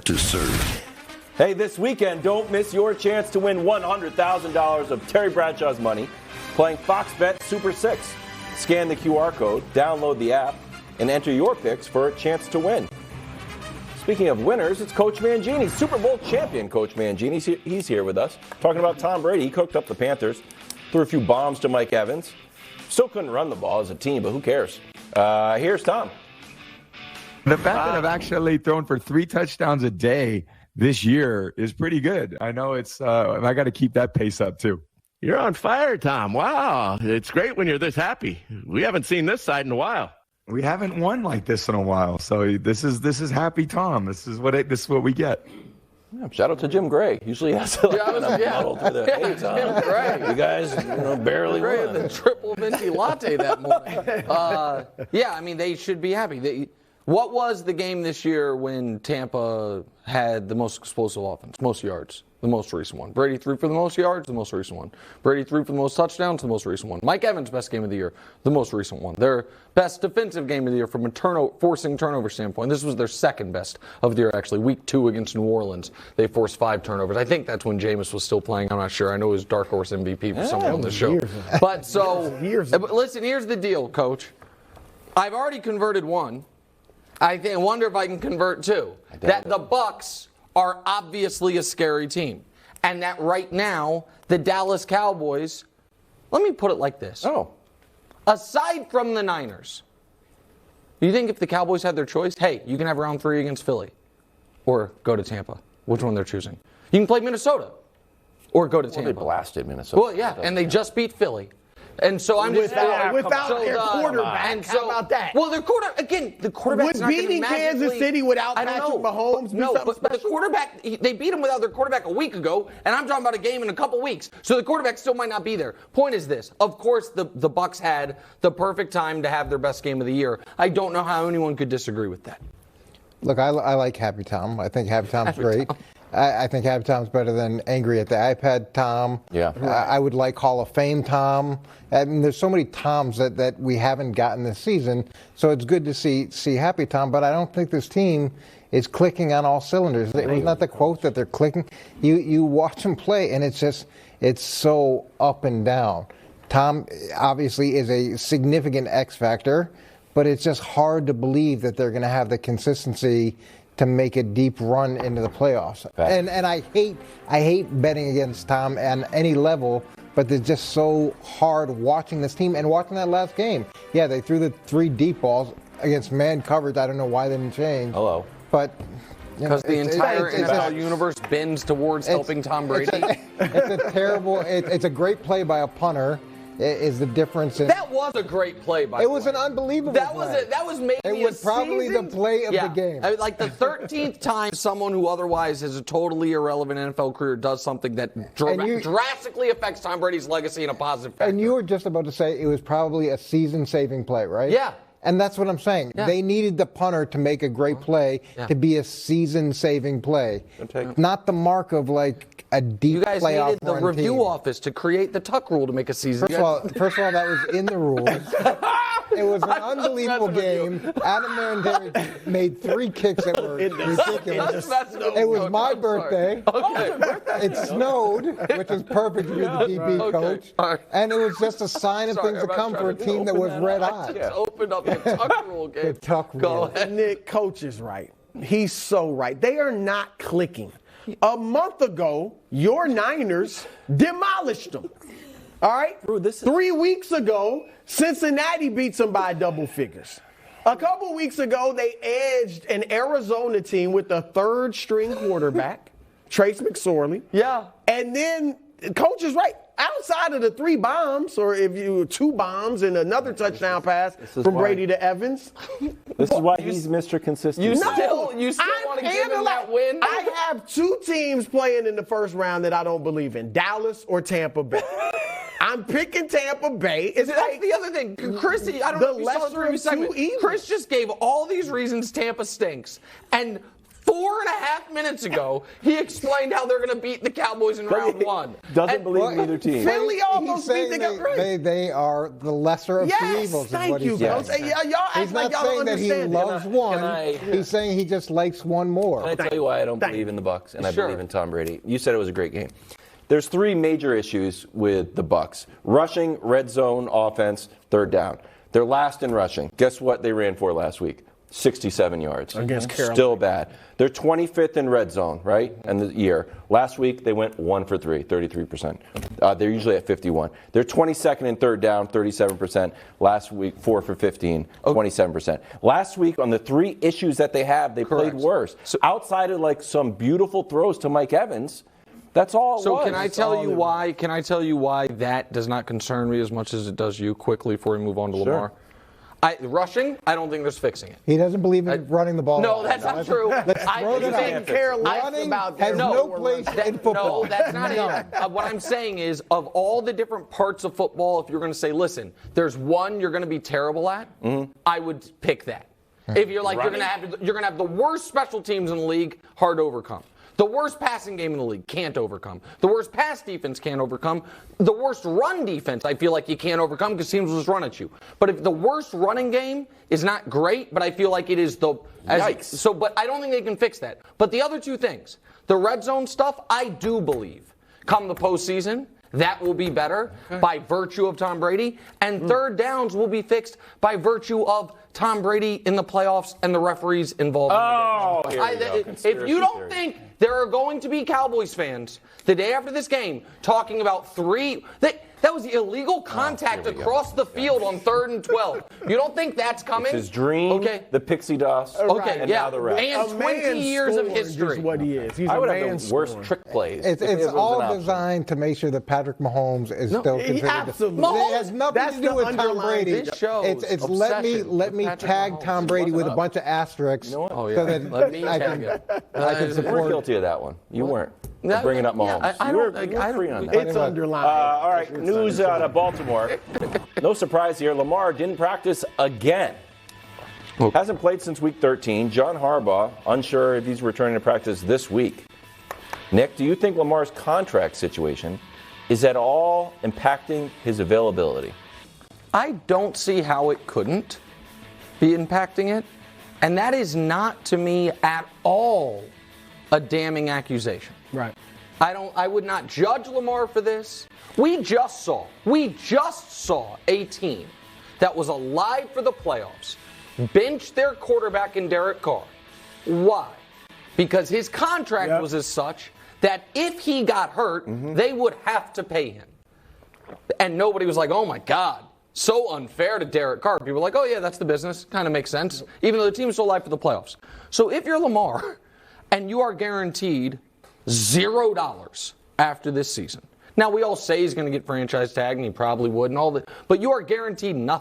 to serve. Hey, this weekend, don't miss your chance to win $100,000 of Terry Bradshaw's money playing Fox Bet Super 6. Scan the QR code, download the app, and enter your picks for a chance to win. Speaking of winners, it's Coach Mangini, Super Bowl champion Coach Mangini. He's here with us, talking about Tom Brady. He cooked up the Panthers, threw a few bombs to Mike Evans. Still couldn't run the ball as a team, but who cares? Here's Tom. The fact that I've actually thrown for 3 touchdowns a day this year is pretty good. I know it's I got to keep that pace up too. You're on fire, Tom. Wow. It's great when you're this happy. We haven't seen this side in a while. We haven't won like this in a while. So this is happy Tom. This is what we get. Yeah, shout out to Jim Gray. Usually has to muddle through the hey, Tom. Jim Gray. You guys barely won. The triple venti latte that morning. They should be happy. What was the game this year when Tampa had the most explosive offense, most yards? The most recent one. Brady threw for the most yards, the most recent one. Brady threw for the most touchdowns, the most recent one. Mike Evans' best game of the year, the most recent one. Their best defensive game of the year from a forcing turnover standpoint. This was their second best of the year, actually. Week 2 against New Orleans, they forced 5 turnovers. I think that's when Jameis was still playing. I'm not sure. I know he was dark horse MVP for someone on the show. But listen, here's the deal, Coach. I've already converted 1. I wonder if I can convert 2. That the Bucs are obviously a scary team. And that right now, the Dallas Cowboys, let me put it like this. Aside from the Niners, you think if the Cowboys had their choice, hey, you can have round 3 against Philly or go to Tampa. Which one they're choosing? You can play Minnesota or go to Tampa. They blasted Minnesota. Well, yeah, and they just beat Philly. And so I'm just without their quarterback. How about that? Well, their quarterback's not beating Kansas City without Patrick Mahomes. But the quarterback, they beat him without their quarterback a week ago, and I'm talking about a game in a couple weeks. So the quarterback still might not be there. Point is this: of course, the Bucs had the perfect time to have their best game of the year. I don't know how anyone could disagree with that. Look, I like Happy Tom. I think Happy Tom's great. I think Happy Tom's better than Angry at the iPad Tom. Yeah. I would like Hall of Fame Tom. I mean, there's so many Toms that we haven't gotten this season, so it's good to see Happy Tom, but I don't think this team is clicking on all cylinders. It was not the quote that they're clicking. You watch them play, and it's so up and down. Tom obviously is a significant X factor, but it's just hard to believe that they're going to have the consistency to make a deep run into the playoffs. And I hate betting against Tom on any level, but they're just so hard watching this team and watching that last game. Yeah, they threw the 3 deep balls against man coverage. I don't know why they didn't change. Hello. But because the entire NFL universe bends towards helping Tom Brady. It's a great play by a punter. Is the difference in that was a great play by it was an unbelievable play. That was maybe it was probably the play of the game. Like the 13th time someone who otherwise has a totally irrelevant NFL career does something that drastically affects Tom Brady's legacy in a positive factor. And you were just about to say it was probably a season-saving play, right? Yeah. And that's what I'm saying. Yeah. They needed the punter to make a great play to be a season-saving play. Not the mark of like a deep playoff. You guys needed the review office to create the Tuck rule to make a season. First of all, that was in the rules. It was an unbelievable game. Adam Marinelli made 3 kicks that were ridiculous. It was my birthday. It snowed, which is perfect to be the DB coach. And it was just a sign of things to come for a team that was red hot. Opened up the Tuck rule game. The Tuck rule. Nick, coach is right. He's so right. They are not clicking. A month ago, your Niners demolished them. All right? 3 weeks ago, Cincinnati beats them by double figures. A couple weeks ago, they edged an Arizona team with a 3rd-string quarterback, Trace McSorley. Yeah. And then, coach is right. Outside of the 3 bombs, or if you 2 bombs and another touchdown pass from Brady to Evans. This is why he's Mr. Consistency. You still want to give him that win? I have 2 teams playing in the first round that I don't believe in, Dallas or Tampa Bay. I'm picking Tampa Bay. That's the other thing. Chris, I don't know if you saw the segment. Chris just gave all these reasons Tampa stinks. And 4.5 minutes ago, he explained how they're going to beat the Cowboys in round one. Doesn't believe in either team. Philly almost beat the Cowboys. They are the lesser of two evils. Is Thank what you, he's Coach. saying. Y'all act He's like not y'all saying don't that he understand. loves one. He's saying he just likes one more. Can I tell you why I don't believe in the Bucs and I believe in Tom Brady? You said it was a great game. There's three major issues with the Bucs: rushing, red zone offense, third down. They're last in rushing. Guess what they ran for last week? 67 yards. Against Carolina. Still bad. They're 25th in red zone, right? And the year. Last week, they went 1 for 3, 33%. They're usually at 51. They're 22nd in third down, 37%. Last week, 4 for 15, 27%. Last week, on the three issues that they have, they played worse. So outside of like some beautiful throws to Mike Evans, that's all it was. So can I tell you why? Can I tell you why that does not concern me as much as it does you? Quickly before we move on to Lamar. Rushing, I don't think there's fixing it. He doesn't believe in running the ball. No, that's not true. throw that I care less about has no place in football. No, that's not it. What I'm saying is, of all the different parts of football, if you're going to say, listen, there's one you're going to be terrible at, I would pick that. If you're like, you're going to have the worst special teams in the league, hard to overcome. The worst passing game in the league, can't overcome. The worst pass defense, can't overcome. The worst run defense, I feel like you can't overcome because teams will just run at you. But if the worst running game is not great, but I feel like it is the... But I don't think they can fix that. But the other two things, the red zone stuff, I do believe, come the postseason, that will be better by virtue of Tom Brady. And third downs will be fixed by virtue of Tom Brady in the playoffs and the referees involved in the game. If you don't think there are going to be Cowboys fans the day after this game talking about that was illegal contact across the field on 3rd and 12. You don't think that's coming? It's his dream, the pixie dust, and now the rest. And 20 years of history. Is what he is. He's I would a have man the worst trick plays. It's all designed to make sure that Patrick Mahomes is still considered. Absolutely. It has nothing to do with Tom Brady. It's let me tag Tom Brady with a bunch of asterisks so that I can support. You were guilty of that one. You weren't. Bringing up Mahomes. I don't free on that. It's underlined. All right, news out of Baltimore. No surprise here. Lamar didn't practice again. Hasn't played since week 13. John Harbaugh, unsure if he's returning to practice this week. Nick, do you think Lamar's contract situation is at all impacting his availability? I don't see how it couldn't be impacting it. And that is not, to me, at all a damning accusation. Right. I would not judge Lamar for this. We just saw a team that was alive for the playoffs bench their quarterback in Derek Carr. Why? Because his contract was as such that if he got hurt, they would have to pay him. And nobody was like, oh my God, so unfair to Derek Carr. People were like, oh yeah, that's the business. Kind of makes sense. Even though the team is still alive for the playoffs. So if you're Lamar and you are guaranteed $0 after this season. Now, we all say he's going to get franchise tag, and he probably would, and all that, but you are guaranteed nothing.